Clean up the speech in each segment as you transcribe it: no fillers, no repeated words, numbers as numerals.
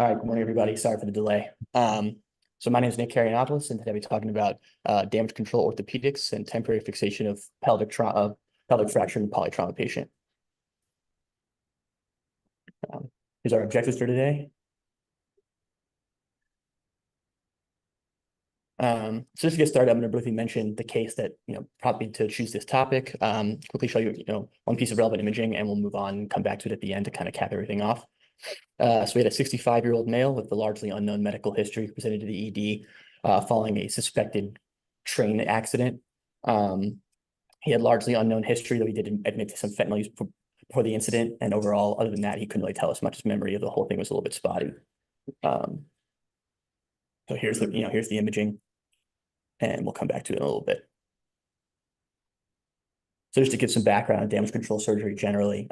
All right, good morning, everybody. Sorry for the delay. So my name is Nick Karianopoulos, and today I'll be talking about damage control orthopedics and temporary fixation of pelvic fracture in a polytrauma patient. Here's our objectives for today. So just to get started, I'm going to briefly mention the case that prompted me to choose this topic. Quickly show you one piece of relevant imaging, and we'll move on and come back to it at the end to kind of cap everything off. So we had a 65-year-old male with a largely unknown medical history presented to the ED following a suspected train accident. He had largely unknown history, though he did admit to some fentanyl use before the incident. And overall, other than that, he couldn't really tell us much. His memory of the whole thing was a little bit spotty. So here's the imaging, and we'll come back to it in a little bit. So just to give some background on damage control surgery generally,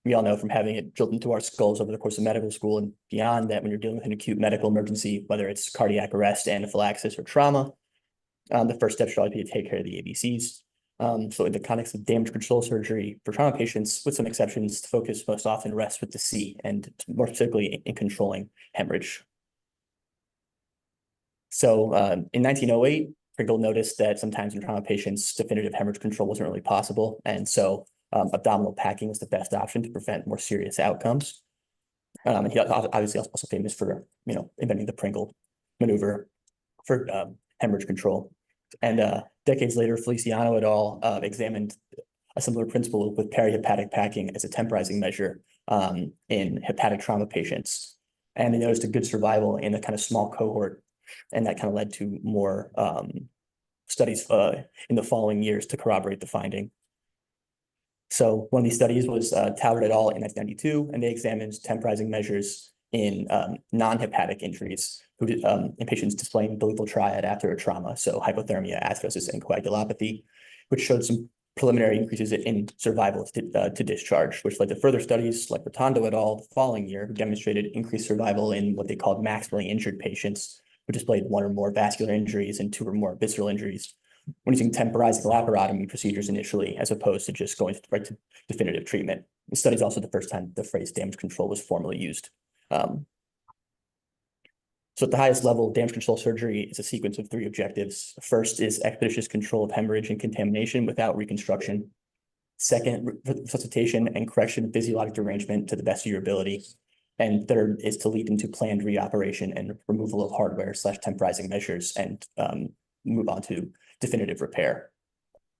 we all know from having it drilled into our skulls over the course of medical school and beyond that when you're dealing with an acute medical emergency, whether it's cardiac arrest, anaphylaxis, or trauma, the first step should always be to take care of the ABCs. So in the context of damage control surgery for trauma patients, with some exceptions, the focus most often rests with the C, and more specifically in controlling hemorrhage. So in 1908, Pringle noticed that sometimes in trauma patients, definitive hemorrhage control wasn't really possible. And so abdominal packing was the best option to prevent more serious outcomes. And he obviously also famous for, inventing the Pringle maneuver for hemorrhage control. And decades later, Feliciano et al. Examined a similar principle with perihepatic packing as a temporizing measure in hepatic trauma patients. And they noticed a good survival in a kind of small cohort. And that kind of led to more studies in the following years to corroborate the finding. So one of these studies was Talbot et al. In 1992, and they examined temporizing measures in non-hepatic injuries in patients displaying the lethal triad after a trauma, so hypothermia, atherosis, and coagulopathy, which showed some preliminary increases in survival to discharge, which led to further studies like Rotondo et al. The following year, who demonstrated increased survival in what they called maximally injured patients who displayed one or more vascular injuries and two or more visceral injuries when using temporizing laparotomy procedures initially, as opposed to just going right to definitive treatment. The study is also the first time the phrase damage control was formally used. So at the highest level, damage control surgery is a sequence of three objectives. First is expeditious control of hemorrhage and contamination without reconstruction. Second, resuscitation and correction of physiologic derangement to the best of your ability. And third is to lead into planned reoperation and removal of hardware/temporizing measures and move on to definitive repair.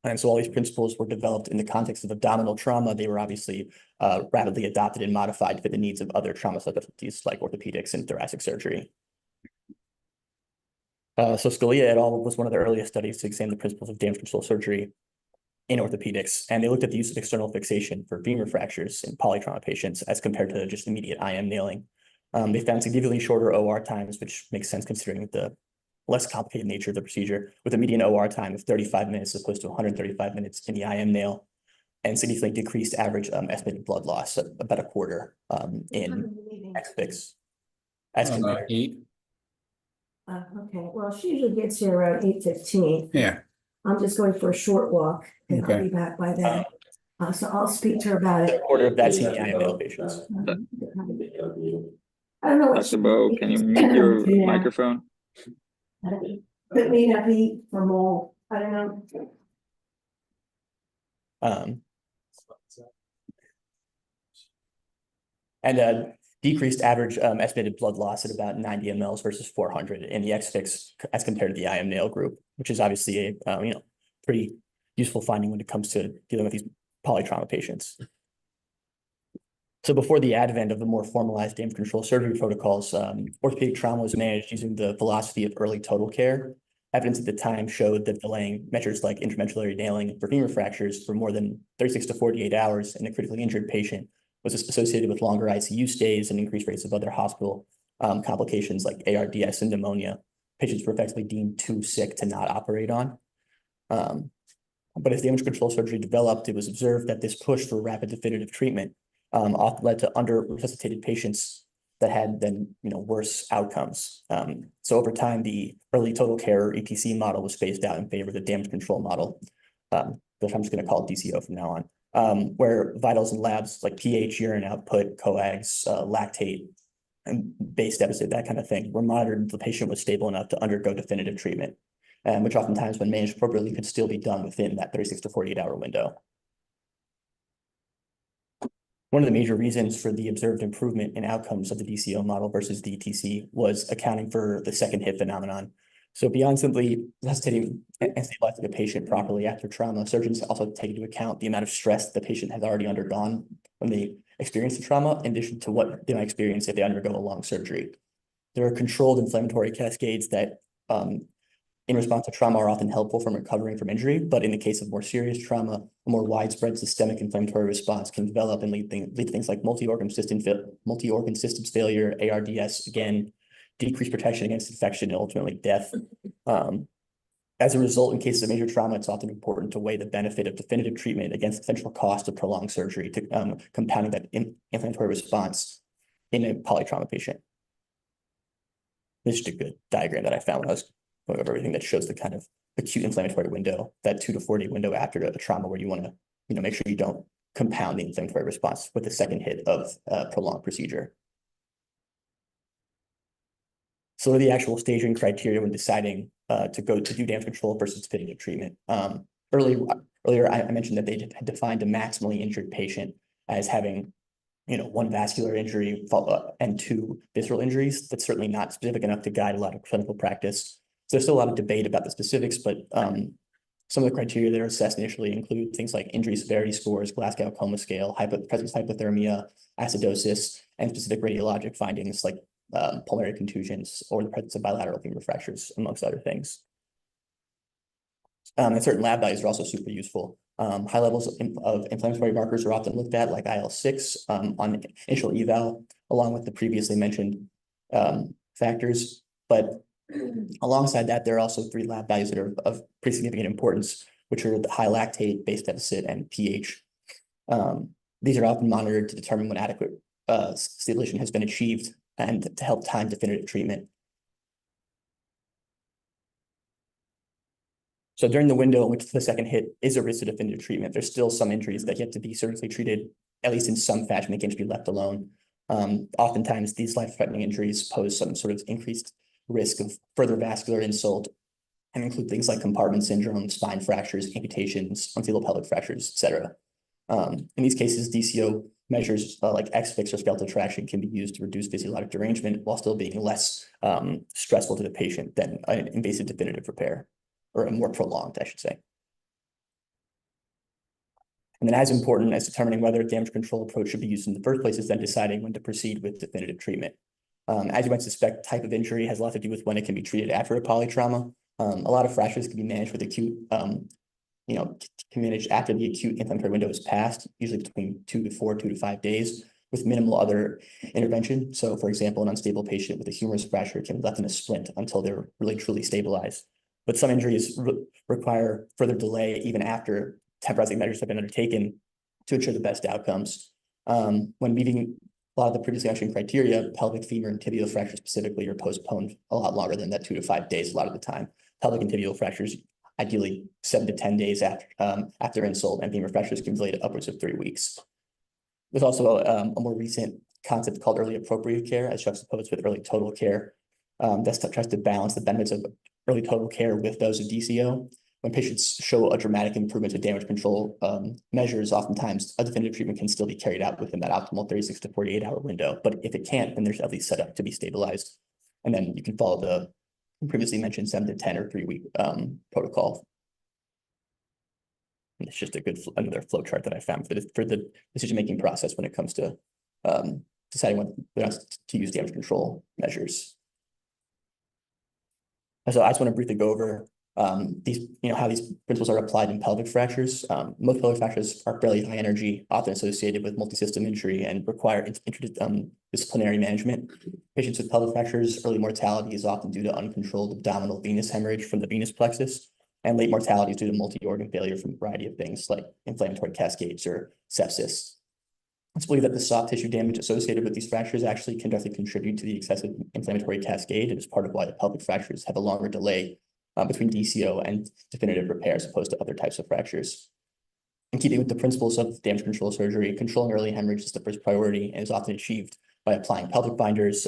And so all these principles were developed in the context of abdominal trauma. They were obviously rapidly adopted and modified to fit the needs of other trauma specialties like orthopedics and thoracic surgery. So Scalia et al. Was one of the earliest studies to examine the principles of damage control surgery in orthopedics, and they looked at the use of external fixation for femur fractures in polytrauma patients as compared to just immediate IM nailing. They found significantly shorter OR times, which makes sense considering the less complicated nature of the procedure, with a median OR time of 35 minutes as opposed to 135 minutes in the IM nail, and significantly decreased average estimated blood loss, about a quarter in X-Fix as compared. 8. Okay, well, she usually gets here around 8:15. Yeah. I'm just going for a short walk, and I'll Okay. be back by then. So I'll speak to her about A it. quarter of that seen in IM nail patients. I don't know what Dr. Bo, can you mute your microphone? Could may not be for mold. I don't know. And decreased average estimated blood loss at about 90 mLs versus 400 in the X-Fix as compared to the IM nail group, which is obviously a pretty useful finding when it comes to dealing with these polytrauma patients. So before the advent of the more formalized damage control surgery protocols, orthopedic trauma was managed using the philosophy of early total care. Evidence at the time showed that delaying measures like intramedullary nailing for femur fractures for more than 36 to 48 hours in a critically injured patient was associated with longer ICU stays and increased rates of other hospital complications like ARDS and pneumonia. Patients were effectively deemed too sick to not operate on. But as damage control surgery developed, it was observed that this push for rapid definitive treatment often led to under-resuscitated patients that had then worse outcomes. So over time, the early total care or ETC model was phased out in favor of the damage control model, which I'm just going to call it DCO from now on, where vitals and labs like pH, urine output, coags, lactate, and base deficit, that kind of thing, were monitored until the patient was stable enough to undergo definitive treatment, which oftentimes, when managed appropriately, could still be done within that 36 to 48-hour window. One of the major reasons for the observed improvement in outcomes of the DCO model versus the TC was accounting for the second hit phenomenon. So beyond simply resuscitating and stabilizing a patient properly after trauma, surgeons also take into account the amount of stress the patient has already undergone when they experience the trauma, in addition to what they might experience if they undergo a long surgery. There are controlled inflammatory cascades that, in response to trauma, are often helpful from recovering from injury, but in the case of more serious trauma, a more widespread systemic inflammatory response can develop and lead to things like multi-organ systems failure, ARDS, again, decreased protection against infection, and ultimately death. As a result, in cases of major trauma, it's often important to weigh the benefit of definitive treatment against the potential cost of prolonged surgery to compounding that inflammatory response in a polytrauma patient. This is a good diagram that I found when I was going over everything that shows the kind of acute inflammatory window, that 2 to 4 day window after a trauma, where you want to make sure you don't compound the inflammatory response with the second hit of prolonged procedure. So what are the actual staging criteria when deciding to do damage control versus definitive treatment? Earlier, I mentioned that they had defined a maximally injured patient as having, 1 vascular injury and 2 visceral injuries. That's certainly not specific enough to guide a lot of clinical practice. So there's still a lot of debate about the specifics, but some of the criteria that are assessed initially include things like injury severity scores, Glasgow Coma Scale, presence of hypothermia, acidosis, and specific radiologic findings like pulmonary contusions or the presence of bilateral femur fractures, amongst other things. And certain lab values are also super useful. High levels of inflammatory markers are often looked at, like IL-6 on initial eval, along with the previously mentioned factors. But alongside that, there are also 3 lab values that are of pretty significant importance, which are the high lactate, base deficit, and pH. These are often monitored to determine when adequate stabilization has been achieved and to help time definitive treatment. So during the window in which the second hit is a risk of definitive treatment, there's still some injuries that have to be surgically treated, at least in some fashion. They can't just be left alone. Oftentimes, these life-threatening injuries pose some sort of increased risk of further vascular insult and include things like compartment syndrome, spine fractures, amputations, unstable pelvic fractures, etc. In these cases, DCO measures like X-fix or skeletal traction can be used to reduce physiologic derangement while still being less stressful to the patient than an invasive definitive repair, or a more prolonged, I should say. And then, as important as determining whether a damage control approach should be used in the first place is then deciding when to proceed with definitive treatment. As you might suspect, type of injury has a lot to do with when it can be treated after a polytrauma. A lot of fractures can be managed with acute, can manage after the acute inflammatory window is passed, usually between 2 to 5 days, with minimal other intervention. So, for example, an unstable patient with a humerus fracture can be left in a splint until they're really truly stabilized. But some injuries require further delay even after temporizing measures have been undertaken to ensure the best outcomes. When meeting a lot of the previously mentioned criteria, pelvic, femur, and tibial fractures specifically are postponed a lot longer than that 2 to 5 days a lot of the time. Pelvic and tibial fractures, ideally 7 to 10 days after insult, and femur fractures can be delayed upwards of 3 weeks. There's also a more recent concept called early appropriate care, as juxtaposed with early total care. That tries to balance the benefits of early total care with those of DCO. When patients show a dramatic improvement to damage control measures, oftentimes a definitive treatment can still be carried out within that optimal 36 to 48-hour window. But if it can't, then there's at least set up to be stabilized. And then you can follow the previously mentioned 7 to 10 or 3 week protocol. And it's just another flow chart that I found for the decision-making process when it comes to deciding whether to use damage control measures. So I just want to briefly go over these, how these principles are applied in pelvic fractures. Most pelvic fractures are fairly high energy, often associated with multi-system injury, and require interdisciplinary management. Patients with pelvic fractures, early mortality is often due to uncontrolled abdominal venous hemorrhage from the venous plexus, and late mortality is due to multi-organ failure from a variety of things like inflammatory cascades or sepsis. It's believed that the soft tissue damage associated with these fractures actually can directly contribute to the excessive inflammatory cascade, and is part of why the pelvic fractures have a longer delay between DCO and definitive repair as opposed to other types of fractures. In keeping with the principles of damage control surgery, controlling early hemorrhage is the first priority and is often achieved by applying pelvic binders,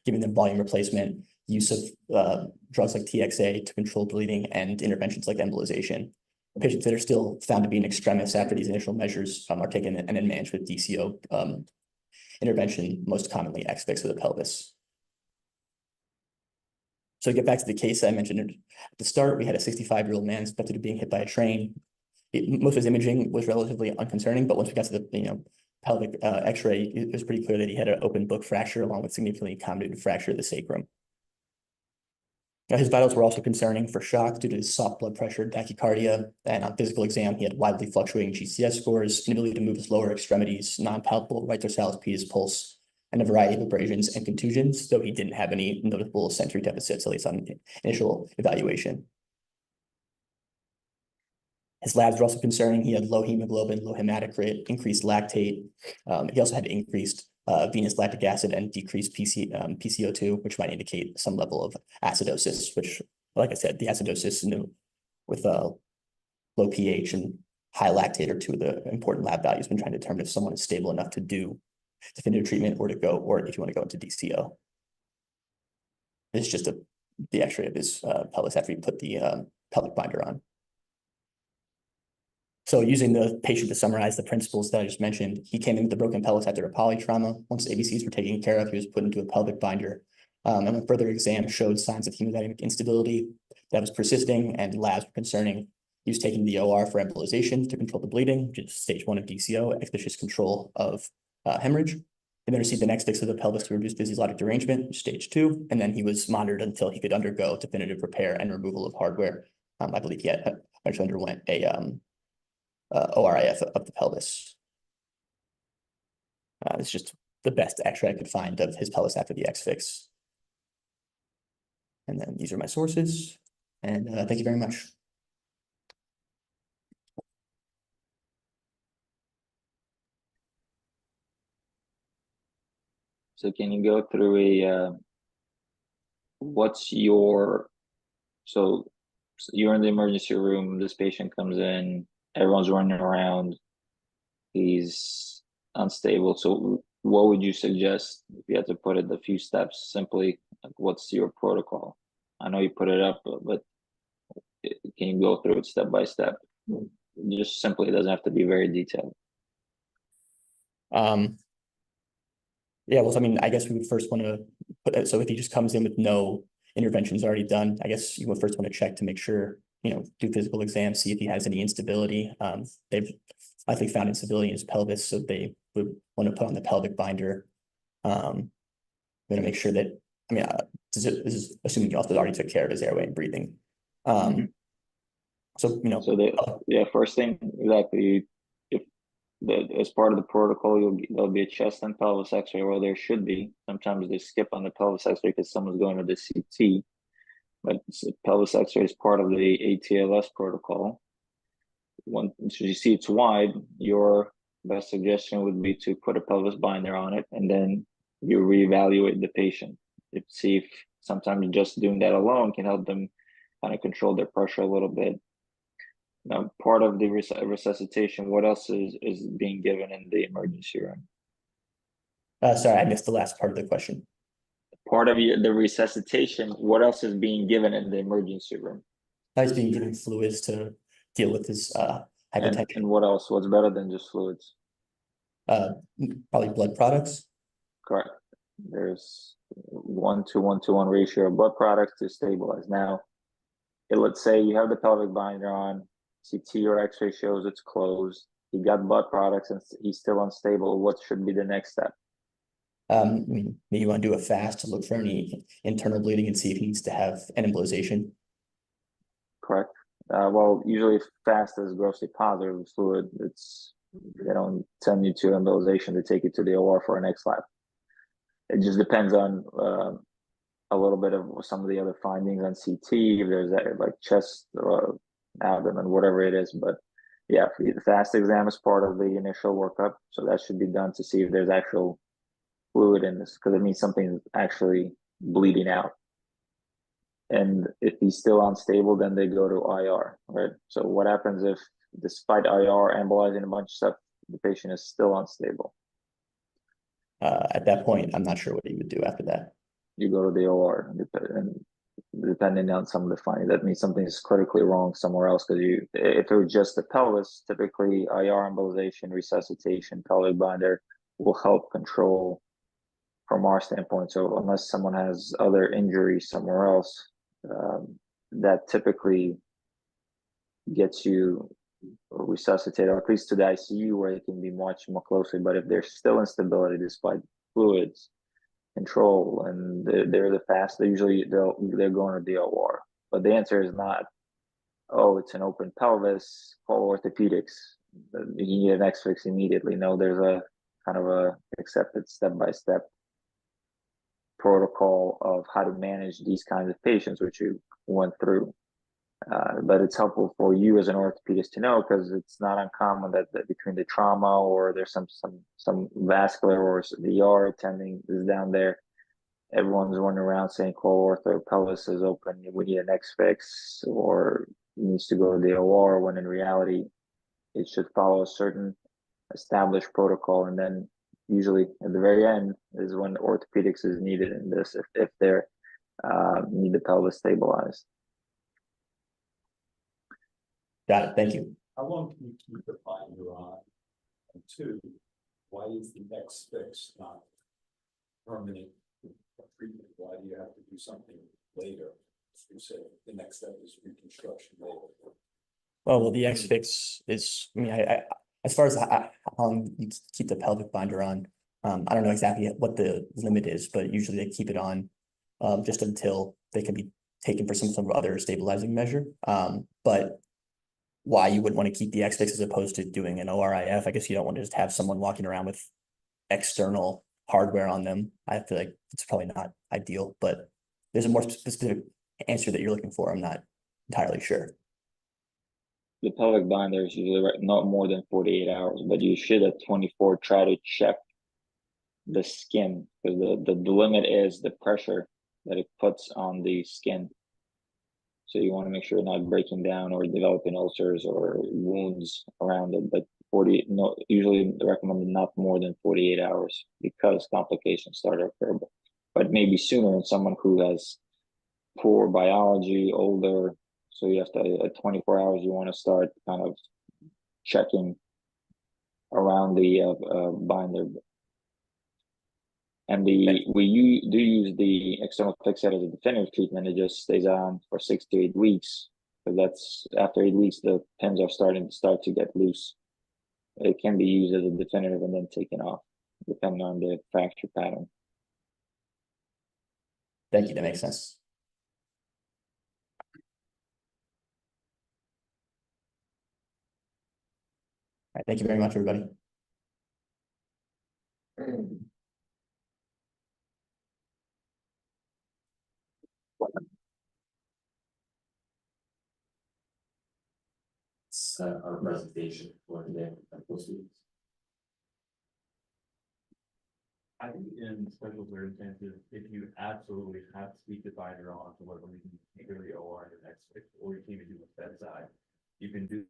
giving them volume replacement, use of drugs like TXA to control bleeding, and interventions like embolization. Patients that are still found to be in extremis after these initial measures are taken and then managed with DCO intervention, most commonly X-fix of the pelvis. So to get back to the case I mentioned at the start, we had a 65-year-old man suspected of being hit by a train. Most of his imaging was relatively unconcerning, but once we got to the pelvic X-ray, it was pretty clear that he had an open book fracture along with significantly accommodated fracture of the sacrum. Now, his vitals were also concerning for shock due to his soft blood pressure, tachycardia, and on physical exam, he had widely fluctuating GCS scores, inability to move his lower extremities, non-palpable right dorsalis pedis pulse, and a variety of abrasions and contusions, though he didn't have any notable sensory deficits, at least on initial evaluation. His labs were also concerning. He had low hemoglobin, low hematocrit, increased lactate. He also had increased venous lactic acid and decreased PCO2, which might indicate some level of acidosis, which, like I said, the acidosis with low pH and high lactate are two of the important lab values when trying to determine if someone is stable enough to do definitive treatment or if you want to go into DCO. It's just the X-ray of his pelvis after he put the pelvic binder on. So using the patient to summarize the principles that I just mentioned, he came in with a broken pelvis after a polytrauma. Once ABCs were taken care of, he was put into a pelvic binder. And a further exam showed signs of hemodynamic instability that was persisting and labs were concerning. He was taken to the OR for embolization to control the bleeding, which is stage 1 of DCO, expeditious control of hemorrhage. He then received the next fix of the pelvis to reduce physiologic derangement, stage 2, and then he was monitored until he could undergo definitive repair and removal of hardware. I believe he had actually underwent a ORIF of the pelvis. It's just the best X-ray I could find of his pelvis after the X-fix. And then these are my sources. And thank you very much. So can you go through so you're in the emergency room, this patient comes in, everyone's running around, he's unstable. So what would you suggest if you had to put it a few steps simply? Like, what's your protocol? I know you put it up, but can you go through it step by step? Just simply, it doesn't have to be very detailed. Yeah, well, I mean, I guess we would first want to put it, so if he just comes in with no interventions already done, I guess you would first want to check to make sure, do physical exams, see if he has any instability. They've likely found instability in his pelvis, so they would want to put on the pelvic binder. Going to make sure that, this is assuming he also already took care of his airway and breathing. So, first thing, exactly. As part of the protocol, there'll be a chest and pelvis X-ray, or there should be. Sometimes they skip on the pelvis X-ray because someone's going to the CT, but pelvis X-ray is part of the ATLS protocol. Once you see it's wide, your best suggestion would be to put a pelvis binder on it, and then you reevaluate the patient. See if sometimes just doing that alone can help them kind of control their pressure a little bit. Now, part of the resuscitation, what else is being given in the emergency room? Sorry, I missed the last part of the question. Part of the resuscitation, what else is being given in the emergency room? He's being given fluids to deal with his hypertension. And what else? What's better than just fluids? Probably blood products. Correct. There's 1:1 ratio of blood products to stabilize. Now, let's say you have the pelvic binder on, CT or X-ray shows it's closed. He got blood products and he's still unstable. What should be the next step? Maybe you want to do a fast to look for any internal bleeding and see if he needs to have an embolization. Correct. Well, usually fast is grossly positive fluid. They don't send you to embolization to take you to the OR for an X-lab. It just depends on a little bit of some of the other findings on CT, if there's that, like chest or abdomen, whatever it is. But yeah, the fast exam is part of the initial workup, so that should be done to see if there's actual fluid in this, because it means something's actually bleeding out. And if he's still unstable, then they go to IR, right? So what happens if, despite IR embolizing a bunch of stuff, the patient is still unstable? At that point, I'm not sure what you would do after that. You go to the OR, and depending on some of the findings, that means something is critically wrong somewhere else. Because if it was just the pelvis, typically IR embolization, resuscitation, pelvic binder will help control from our standpoint. So unless someone has other injuries somewhere else, that typically gets you resuscitated, or at least to the ICU where it can be watched more closely. But if there's still instability despite fluids, control, and they're the fast, they're going to the OR. But the answer is not, oh, it's an open pelvis, call orthopedics, you need an X-fix immediately. No, there's a kind of a accepted step-by-step protocol of how to manage these kinds of patients, which you went through. But it's helpful for you as an orthopedist to know, because it's not uncommon that between the trauma or there's some vascular or the ER attending is down there, everyone's running around saying, "Call ortho, pelvis is open, we need an X-fix," or needs to go to the OR, when in reality it should follow a certain established protocol. And then usually at the very end is when orthopedics is needed in this, if they're need the pelvis stabilized. Got it. Thank you. How long can you keep the binder on? And two, why is the X-fix not permanent treatment? Why do you have to do something later? As you said, the next step is reconstruction later. Well, the X-fix is, I mean, I as far as how long you keep the pelvic binder on, I don't know exactly what the limit is, but usually they keep it on just until they can be taken for some sort of other stabilizing measure. But why you wouldn't want to keep the X-fix as opposed to doing an ORIF? I guess you don't want to just have someone walking around with external hardware on them. I feel like it's probably not ideal, but there's a more specific answer that you're looking for. I'm not entirely sure. The pelvic binder is usually not more than 48 hours, but you should at 24 try to check the skin, because the limit is the pressure that it puts on the skin. So you want to make sure you're not breaking down or developing ulcers or wounds around it. But usually recommended not more than 48 hours, because complications start to occur. But maybe sooner in someone who has poor biology, older. So you have to, at 24 hours, you want to start kind of checking around the binder. And do use the external fixator as a definitive treatment. It just stays on for 6 to 8 weeks. Because that's after 8 weeks, the pins are starting to get loose. It can be used as a definitive and then taken off, depending on the fracture pattern. Thank you. That makes sense. All right. Thank you very much, everybody. Our presentation for today. I think in special circumstances, if you absolutely have to keep the binder on for whatever reason, you can go to the OR and X-fix, or you can even do a bedside. You can do